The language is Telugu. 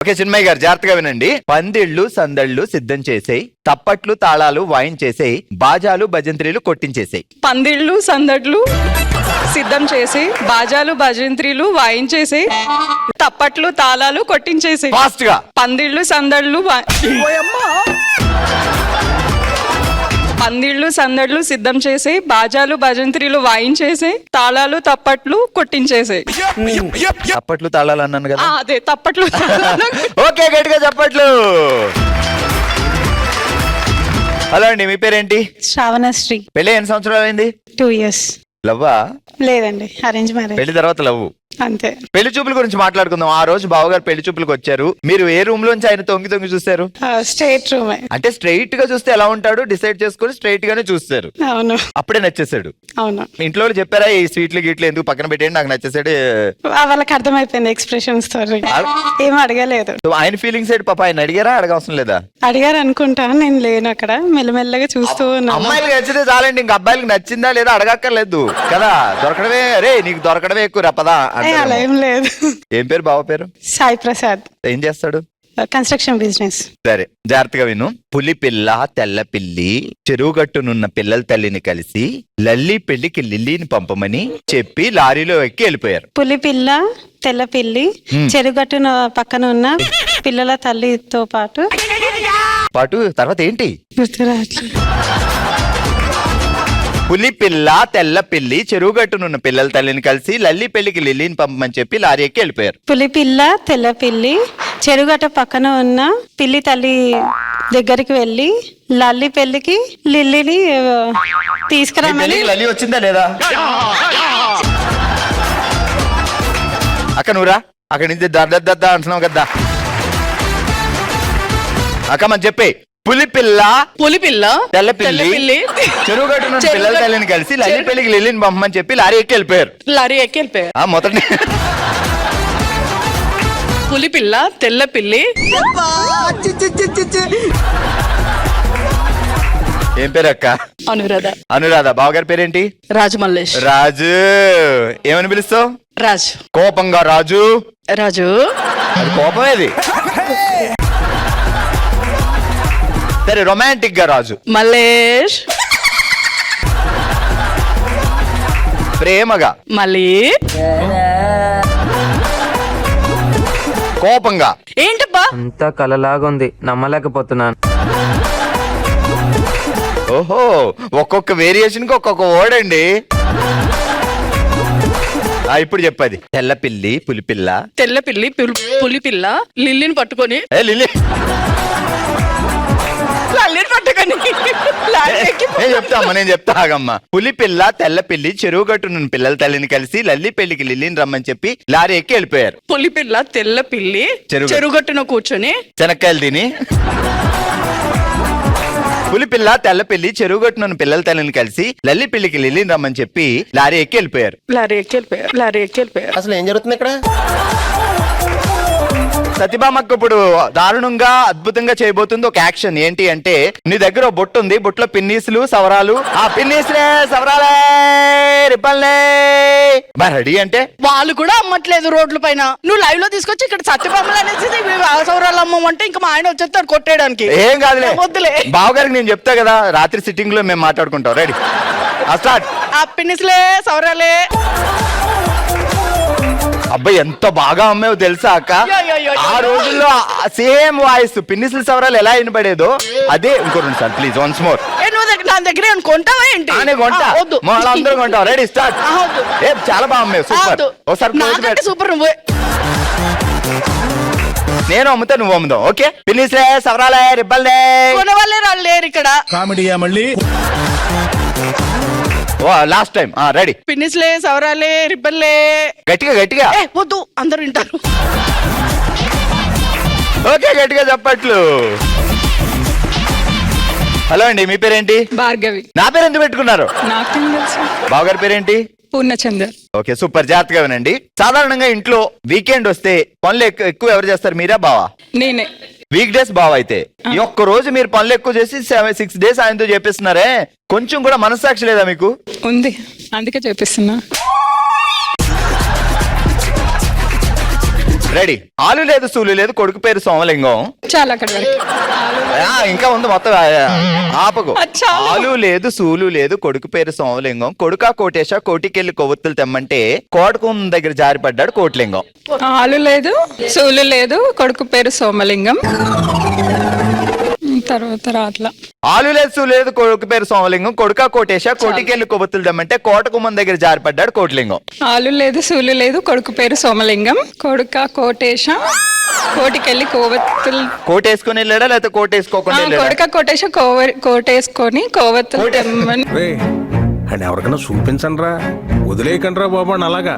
ఓకే చిన్మయ్య గారు జాగ్రత్తగా వినండి. పందిళ్ళు సందళ్ళు సిద్ధం చేసేయి, తప్పట్లు తాళాలు వాయించేసేయి, బాజాలు భజంత్రీలు కొట్టించేసేయి. పందిళ్ళు సందడ్లు సిద్ధం చేసి బాజాలు భజంత్రీలు వాయించేసి తప్పట్లు తాళాలు కొట్టించేసి. ఫాస్ట్ గా. పందిళ్ళు సందడ్లు పందిళ్ళు సందడ్లు సిద్ధం చేసి బాజాలు భజంత్రీలు వాయించేసి తాళాలు తప్పట్లు కొట్టించేసి. తప్పట్లు తాళాలు అన్నాను కదా. అదే తప్పట్లు. ఓకే గట్టిగా చప్పట్లు. హలో అండి, మీ పేరేంటి? శ్రావణశ్రీ. పెళ్లి ఎన్ని సంవత్సరాలు అయింది? 2 years. లవ్వా? లేదండి, అరేంజ్ మ్యారేజ్. పెళ్లి తర్వాత లవ్. అంతే. పెళ్లి చూపుల గురించి మాట్లాడుకుందాం. ఆ రోజు బావగారు పెళ్లి చూపులకు వచ్చారు. మీరు ఏ రూమ్ లోంచి ఆయన తొంగి తొంగి చూసారు? Straight room. అంటే స్ట్రైట్ గా చూస్తే ఎలా ఉంటాడు డిసైడ్ చేసుకుని స్ట్రైట్ గానే చూస్తారు. అవును. అప్పుడే నచ్చేసాడు. అవును. ఇంట్లో వాళ్ళు చెప్పారా ఈ స్వీట్లు గిట్లు ఎందుకు పక్కన పెట్టేయండి నాకు నచ్చేసాడు? వాళ్ళకి అర్థమైపోయింది ఎక్స్ప్రెషన్స్ తో. ఏం అడగలేదు. ఆయన ఫీలింగ్స్ ఏంటి పాప? ఆయన అడిగారా? అడగవసరం లేదా? అడిగారు అనుకుంటా, నేను లేను అక్కడ. మెల్లమెల్లగా చూస్తూ ఉన్నాను. అమ్మాయిలకి నచ్చితే చాలండి, ఇంక అబ్బాయిలకి నచ్చిందా లేదా అడగక్కర్లేదు కదా. దొరకడమే రే నీకు దొరకడమే ఎక్కువ రపదా. అలా ఏం లేదు. ఏం పేరు బావ పేరు? సాయి ప్రసాద్. ఏం చేస్తాడు? Construction business. సరే జాగ్రత్తగా విను. పులి పిల్ల తెల్ల పిల్లి చెరువుగట్టునున్న పిల్లల తల్లిని కలిసి లల్లి పెళ్లికి లిల్లీని పంపమని చెప్పి లారీలో ఎక్కి వెళ్ళిపోయారు. పులి పిల్ల తెల్ల పిల్లి చెరుగట్టున పక్కన ఉన్న పిల్లల తల్లితో పాటు తర్వాత ఏంటి? గుర్తురాట్లేదు. పులి పిల్ల తెల్ల పిల్లి చెరువుగట్టునున్న పిల్లల తల్లిని కలిసి లల్లి పెళ్లికి లిల్లీని పంపమని చెప్పి లారీ ఎక్కి వెళ్ళిపోయారు. పులి పిల్ల తెల్ల పిల్లి చెరుగట్ట పక్కన ఉన్న పిల్లి తల్లి దగ్గరికి వెళ్ళి లల్లి పెళ్లికి లిల్లీని తీసుకురామని. లల్లి వచ్చిందా లేదా? అక్క నువ్వురా, అక్కడి నుంచి దద్ద అంటున్నావు కదా. అక్క మనం చెప్పే పులి పిల్ల తెల్ల పిల్లి చెరువుగట్టున పిల్లల తల్లిని కలిసి లల్లి పెళ్లికి లిల్లీని పంపమని చెప్పి లారీ ఎక్కి వెళ్ళిపోయారు. మొదటి పులి పిల్ల తెల్ల పిల్లి. ఏం పేరు అక్క? అనురాధ. బావగారి పేరేంటి? రాజు మల్లేష్. రాజు. ఏమని పిలుస్తావు? రాజు. కోపంగా రాజు. రాజు అది కోపమేది. సరే రొమాంటిక్ గా రాజు. మల్లేష్. ప్రేమగా. మళ్ళీ కోపంగా. ఏంటబ్బా అంతా కలలాగుంది, నమ్మలేకపోతున్నాను. ఓహో, ఒక్కొక్క వేరియేషన్ కి ఒక్కొక్క వర్డ్ అండి. ఇప్పుడు చెప్పది. తెల్ల పిల్లి పులిపిల్ల. తెల్ల పిల్లి పులిపిల్ల లిల్లీని పట్టుకొని లిల్లీ నేను చెప్తా ఆగమ్మా. పులి పిల్ల తెల్ల పిల్లి చెరువుగట్టున పిల్లల తల్లిని కలిసి లల్లి పెళ్లికి లిల్లీని రమ్మని చెప్పి లారీ ఎక్కి వెళ్ళిపోయారు. పులి పిల్ల తెల్ల పిల్లి చెరుగట్టున కూర్చొని శనక్కాయలు తిని. పులి పిల్ల తెల్ల పిల్లి చెరువుగట్టున పిల్లల తల్లిని కలిసి లల్లి పెళ్లికి లిల్లీని రమ్మని చెప్పి లారీ ఎక్కి వెళ్ళిపోయారు. అసలు ఏం జరుగుతుంది ఇక్కడ? సత్యభామక్క ఇప్పుడు దారుణంగా అద్భుతంగా చేయబోతుంది ఒక యాక్షన్. ఏంటి అంటే, నీ దగ్గర ఓ బొట్టు ఉంది, బొట్టులో పిన్నీసులు సవరాలు. ఆ పిన్నీసులే సవరాలే రిబ్బన్లే రెడీ అంటే వాళ్ళు కూడా అమ్మట్లేదు రోడ్ల పైన. నువ్వు లైవ్ లో తీసుకొచ్చి ఇక్కడ సత్యభామలు అనేసి సౌరాలు అమ్మమంటే ఇంకా మా ఆయన వచ్చేస్తాడు కొట్టేయడానికి. ఏం కాదులే, వద్దులే. బావగారికి నేను చెప్తా కదా, రాత్రి సిట్టింగ్ లో మేము మాట్లాడుకుంటాం. Ready start. ఆ పిన్నిసులే సౌరాలే. అబ్బాయి ఎంత బాగా అమ్మావు తెలుసా అక్క. ఆ రోజుల్లో సేమ్ వాయిస్ పిన్నిసులు సవరాలు ఎలా వినపడేదో అదే. ఇంకో 2 సార్లు ప్లీజ్, వన్స్ మోర్. నా దగ్గర కొంటావా ఏంటి? అందరూ కొంటాం. Ready start. చాలా బాగా అమ్మావు, సూపర్. ఒకసారి సూపర్. నువ్వే నేను అమ్ముతా, నువ్వు అమ్ముదాం. ఓకే. పిన్నిసులే సవరాలే రిబ్బన్లే. కొనవాళ్ళే రాళ్ళు లేరు ఇక్కడ. కామెడీయా మళ్ళీ? Last time. రెడీ. పిన్నిస్లే సవరాలే రిబ్బన్లే. గట్టిగా వద్దు, అందరు వింటారు. ఓకే గట్టిగా చెప్పట్లు. హలో అండి, మీ పేరేంటి? భార్గవి. నా పేరు ఎందుకు పెట్టుకున్నారు? నాకు తెలుసు. బావగారి పేరేంటి? పూర్ణచందర్. Okay super. జాగ్రత్తగా వినండి. సాధారణంగా ఇంట్లో వీకెండ్ వస్తే పనులు ఎక్కువ ఎవరు చేస్తారు, మీరా బావా? నేనే. వీక్ డేస్ బావ అయితే ఈ ఒక్క రోజు మీరు పనులు ఎక్కువ చేసి 6 days ఆయనతో చేపిస్తున్నారే, కొంచెం కూడా మనస్సాక్షి లేదా మీకు? ఉంది, అందుకే చేపిస్తున్నా. రెడీ. ఆలు లేదు సూలు లేదు కొడుకు పేరు సోమలింగం. చాలా అక్కడి వరకు. ఇంకా ఉంది మొత్తం ఆపకు. ఆలు లేదు సూలు లేదు కొడుకు పేరు సోమలింగం. కొడుకా కోటేశ కోటికెళ్ళి కొవ్వొత్తులు తెమ్మంటే కోటకు దగ్గర జారిపడ్డాడు కోట్లింగం. ఆలు లేదు సూలు లేదు కొడుకు పేరు సోమలింగం. తర్వాత రాట్లా. ఆలు లేదు సూలు లేదు కొడుకు పేరు సోమలింగం. కొడుకా కోటేశ కోటికెళ్ళి కొవ్వొత్తులు తెమ్మంటే కోటకుమ్మం దగ్గర జారిపడ్డాడు కోట్లింగం. ఆలు లేదు సూలు లేదు కొడుకు పేరు సోమలింగం. కొడుక కోటేశ కోటికెళ్ళి కోవత్తులు. కోటేసుకుని వెళ్ళాడా లేకపోతే కోటేసుకోకుండా వెళ్ళాడా? కొడుక కోటేశ కోటేసుకొని కోవత్తులు తెమ్మని. అని ఎవరికైనా చూపించండి రా, వదిలేయకండి రా బాబు అని అలాగా.